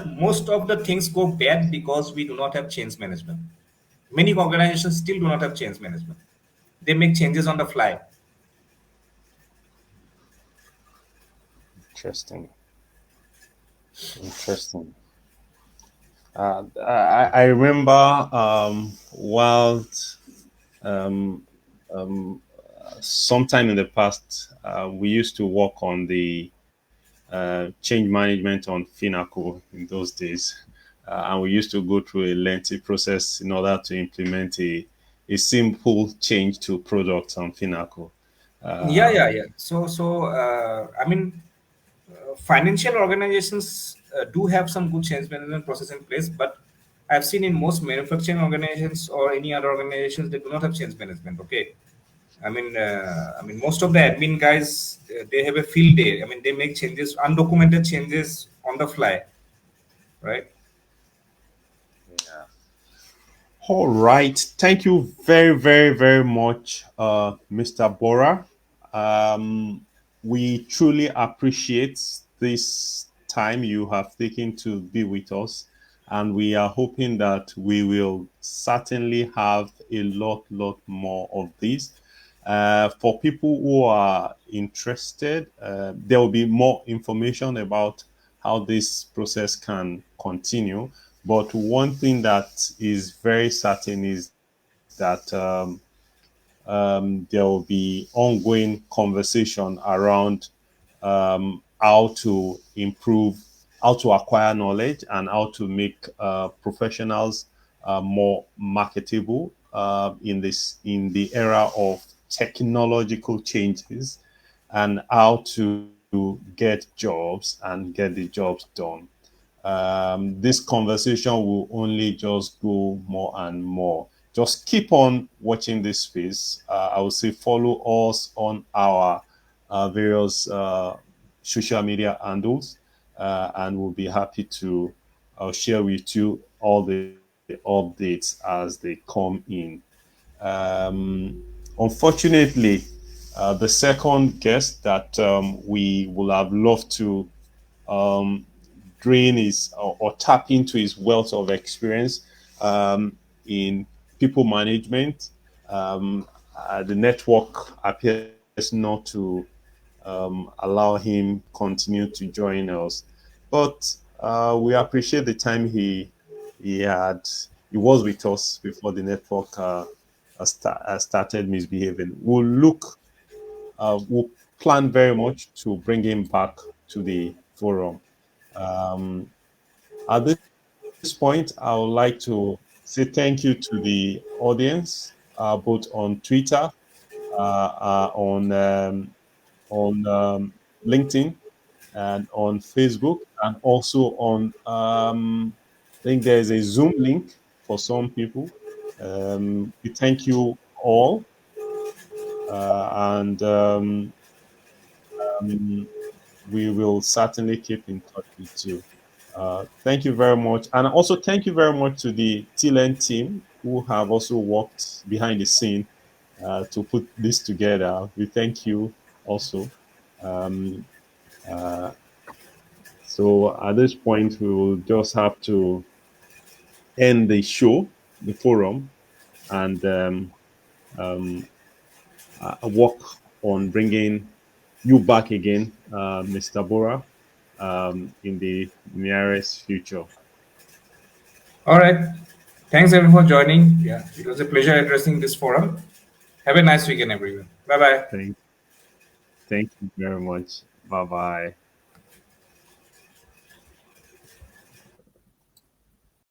most of the things go bad because we do not have change management. Many organizations still do not have change management. They make changes on the fly. Interesting. Interesting. I remember while um, um, sometime in the past, we used to work on the change management on Finacle in those days. And we used to go through a lengthy process in order to implement a simple change to products on Finacle. Yeah, yeah, Um, yeah. I mean, financial organizations do have some good change management process in place, but I've seen in most manufacturing organizations or any other organizations, they do not have change management. Okay, I mean, most of the admin guys, they have a field day. I mean, they make changes, undocumented changes on the fly, right? yeah. All right. Thank you very, very, very much, Mr. Borah. We truly appreciate this time you have taken to be with us. And we are hoping that we will certainly have a lot more of these. For people who are interested, there will be more information about how this process can continue. But one thing that is very certain is that there will be ongoing conversation around how to improve, how to acquire knowledge, and how to make professionals more marketable in the era of technological changes, and how to get jobs and get the jobs done. This conversation will only just go more and more. Just keep on watching this space. I would say follow us on our various social media handles, and we'll be happy to share with you all the updates as they come in. Unfortunately, the second guest that we will have loved to um, drain his or tap into his wealth of experience in people management. The network appears not to allow him continue to join us, but we appreciate the time he had. He was with us before the network started misbehaving. We'll plan very much to bring him back to the forum. Um, at this point, I would like to say thank you to the audience, both on Twitter, on LinkedIn, and on Facebook, and also on I think there is a Zoom link for some people. We thank you all, and um, we will certainly keep in touch with you. Thank you very much. And also thank you very much to the TLN team who have also worked behind the scene to put this together. We thank you also. Um, uh, so at this point, we will just have to end the show, the forum, and um, work on bringing you back again, Mr. Bora, in the nearest future. All right. Thanks everyone for joining. Yeah, it was a pleasure addressing this forum. Have a nice weekend, everyone. Bye bye. Thank you very much. Bye bye.